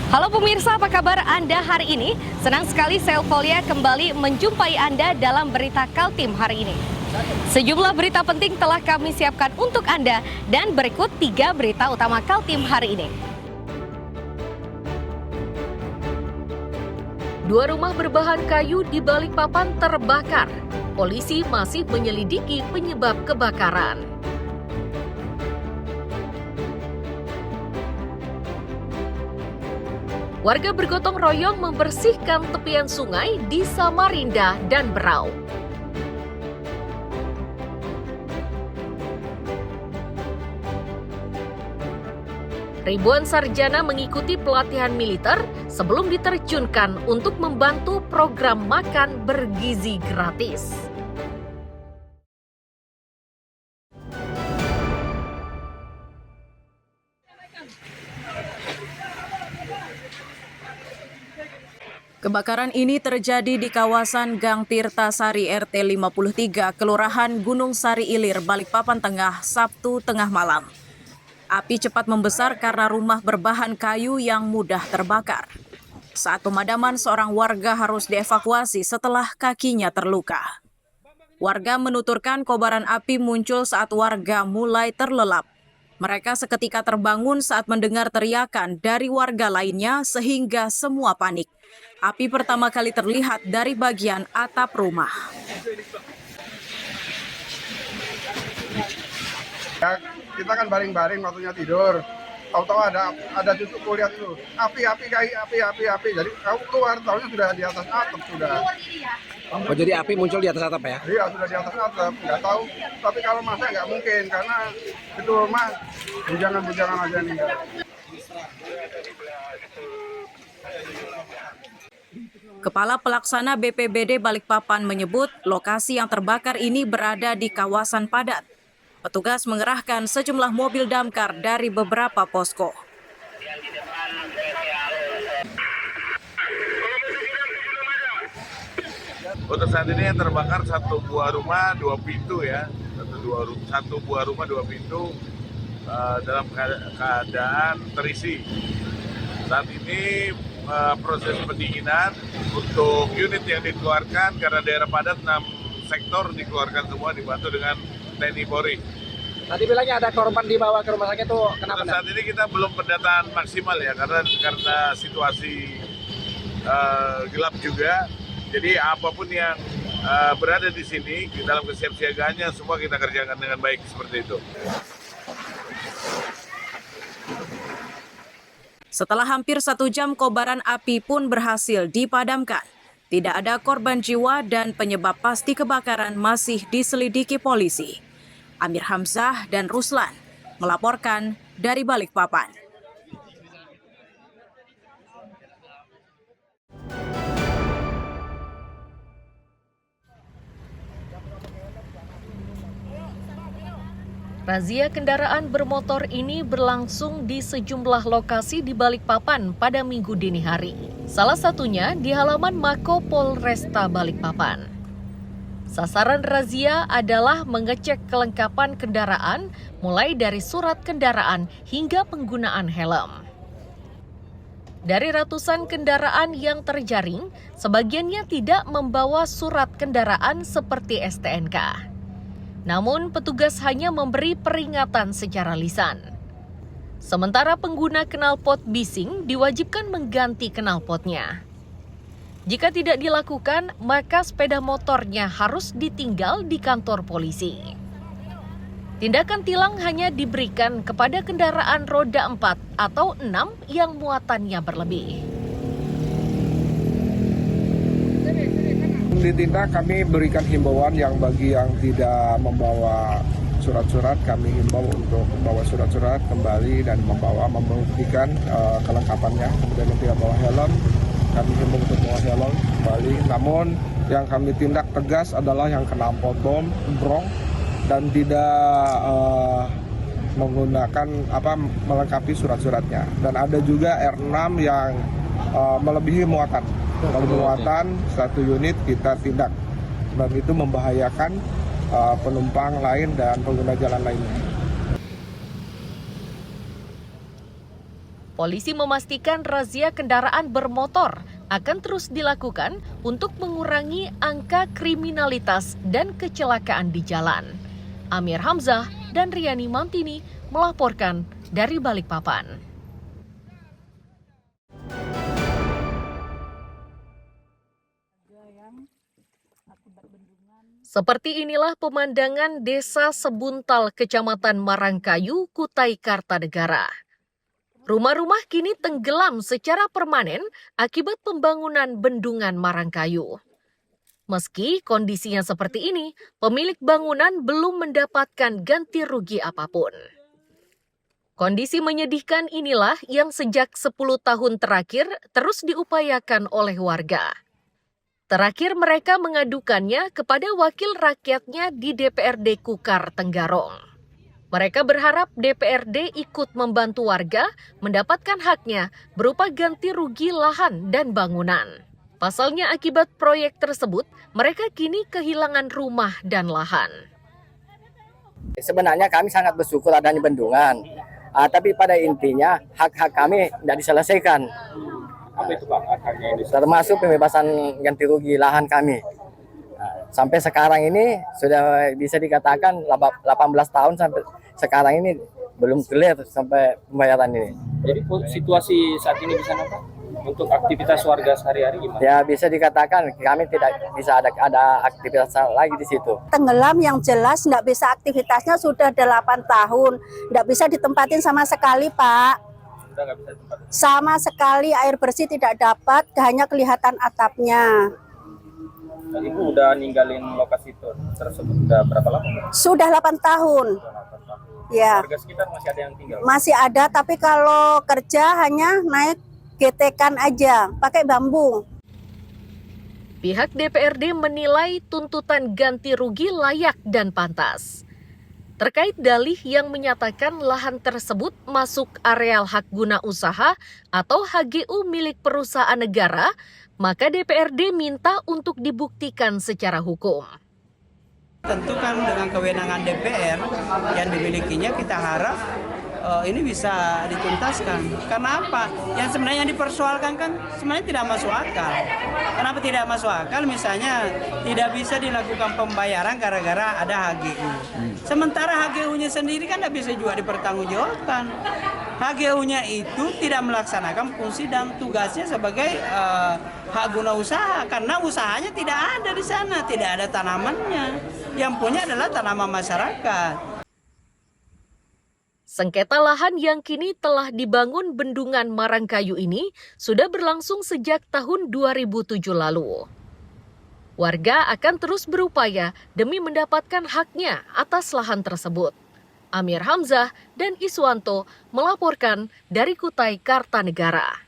Halo pemirsa, apa kabar Anda hari ini? Senang sekali saya Eufolia kembali menjumpai Anda dalam berita Kaltim hari ini. Sejumlah berita penting telah kami siapkan untuk Anda dan berikut 3 berita utama Kaltim hari ini. 2 rumah berbahan kayu di Balikpapan terbakar. Polisi masih menyelidiki penyebab kebakaran. Warga bergotong royong membersihkan tepian sungai di Samarinda dan Berau. Ribuan sarjana mengikuti pelatihan militer sebelum diterjunkan untuk membantu program makan bergizi gratis. Kebakaran ini terjadi di kawasan Gang Tirtasari RT 53, Kelurahan Gunung Sari Ilir, Balikpapan Tengah, Sabtu tengah malam. Api cepat membesar karena rumah berbahan kayu yang mudah terbakar. Saat pemadaman, seorang warga harus dievakuasi setelah kakinya terluka. Warga menuturkan kobaran api muncul saat warga mulai terlelap. Mereka seketika terbangun saat mendengar teriakan dari warga lainnya sehingga semua panik. Api pertama kali terlihat dari bagian atap rumah. Ya, kita kan baring-baring waktunya tidur. Tahu-tahu ada cucuku lihat itu. Api. Jadi aku keluar, tahunya sudah di atas atap sudah. Oh, jadi api muncul di atas atap ya? Iya, sudah di atas atap. Nggak tahu. Tapi kalau masak nggak mungkin karena itu rumah bujangan aja nih. Kepala Pelaksana BPBD Balikpapan menyebut lokasi yang terbakar ini berada di kawasan padat. Petugas mengerahkan sejumlah mobil damkar dari beberapa posko. Untuk saat ini yang terbakar satu buah rumah 2 pintu ya, satu buah rumah 2 pintu dalam keadaan terisi. Saat ini proses pendinginan untuk unit yang dikeluarkan karena daerah padat 6 sektor dikeluarkan semua dibantu dengan TNI Polri. Tadi bilangnya ada korban dibawa ke rumah sakit itu kenapa? Saat ini kita belum pendataan maksimal ya karena situasi gelap juga. Jadi apapun yang berada di sini dalam kesiapsiagaannya semua kita kerjakan dengan baik seperti itu. Setelah hampir 1 jam, kobaran api pun berhasil dipadamkan. Tidak ada korban jiwa dan penyebab pasti kebakaran masih diselidiki polisi. Amir Hamzah dan Ruslan melaporkan dari Balikpapan. Razia kendaraan bermotor ini berlangsung di sejumlah lokasi di Balikpapan pada Minggu dini hari. Salah satunya di halaman Mako Polresta Balikpapan. Sasaran razia adalah mengecek kelengkapan kendaraan mulai dari surat kendaraan hingga penggunaan helm. Dari ratusan kendaraan yang terjaring, sebagiannya tidak membawa surat kendaraan seperti STNK. Namun petugas hanya memberi peringatan secara lisan. Sementara pengguna knalpot bising diwajibkan mengganti knalpotnya. Jika tidak dilakukan, maka sepeda motornya harus ditinggal di kantor polisi. Tindakan tilang hanya diberikan kepada kendaraan roda 4 atau 6 yang muatannya berlebih. Ditindak, kami berikan himbauan yang bagi yang tidak membawa surat-surat, kami himbau untuk membawa surat-surat kembali dan membuktikan kelengkapannya. Kemudian yang tidak bawa helm, kami himbau untuk bawa helm kembali. Namun yang kami tindak tegas adalah yang knalpot brong dan tidak menggunakan melengkapi surat-suratnya. Dan ada juga R6 yang melebihi muatan. Kalau muatan 1 unit kita tindak, dan itu membahayakan penumpang lain dan pengguna jalan lainnya. Polisi memastikan razia kendaraan bermotor akan terus dilakukan untuk mengurangi angka kriminalitas dan kecelakaan di jalan. Amir Hamzah dan Riani Mantini melaporkan dari Balikpapan. Seperti inilah pemandangan Desa Sebuntal, Kecamatan Marangkayu, Kutai Kartanegara. Rumah-rumah kini tenggelam secara permanen akibat pembangunan bendungan Marangkayu. Meski kondisinya seperti ini, pemilik bangunan belum mendapatkan ganti rugi apapun. Kondisi menyedihkan inilah yang sejak 10 tahun terakhir terus diupayakan oleh warga. Terakhir mereka mengadukannya kepada wakil rakyatnya di DPRD Kukar Tenggarong. Mereka berharap DPRD ikut membantu warga mendapatkan haknya berupa ganti rugi lahan dan bangunan. Pasalnya akibat proyek tersebut, mereka kini kehilangan rumah dan lahan. Sebenarnya kami sangat bersyukur adanya bendungan, tapi pada intinya hak-hak kami tidak diselesaikan. Apa itu Pak hak-haknya ini? Termasuk pembebasan ganti rugi lahan kami. Sampai sekarang ini sudah bisa dikatakan 18 tahun sampai sekarang ini belum clear sampai pembayaran ini. Jadi situasi saat ini di sana Pak, untuk aktivitas warga sehari-hari gimana? Ya bisa dikatakan kami tidak bisa ada aktivitas lagi di situ. Tenggelam yang jelas tidak bisa aktivitasnya sudah 8 tahun. Tidak bisa ditempatin sama sekali Pak. Sudah nggak bisa tempat. Sama sekali air bersih tidak dapat, hanya kelihatan atapnya. Dan Ibu udah ninggalin lokasi tersebut udah berapa lama? Sudah 8 tahun. Ya. Warga sekitar masih ada yang tinggal? Masih ada, tapi kalau kerja hanya naik getekan aja, pakai bambu. Pihak DPRD menilai tuntutan ganti rugi layak dan pantas. Terkait dalih yang menyatakan lahan tersebut masuk areal hak guna usaha atau HGU milik perusahaan negara, maka DPRD minta untuk dibuktikan secara hukum. Tentu kan dengan kewenangan DPR yang dimilikinya kita harap ini bisa dituntaskan. Karena apa? Yang sebenarnya dipersoalkan kan sebenarnya tidak masuk akal. Kenapa tidak masuk akal? Misalnya tidak bisa dilakukan pembayaran gara-gara ada HGU. Sementara HGU-nya sendiri kan tidak bisa juga dipertanggungjawabkan. HGU-nya itu tidak melaksanakan fungsi dan tugasnya sebagai hak guna usaha karena usahanya tidak ada di sana, tidak ada tanamannya. Yang punya adalah tanaman masyarakat. Sengketa lahan yang kini telah dibangun bendungan Marangkayu ini sudah berlangsung sejak tahun 2007 lalu. Warga akan terus berupaya demi mendapatkan haknya atas lahan tersebut. Amir Hamzah dan Iswanto melaporkan dari Kutai Kartanegara.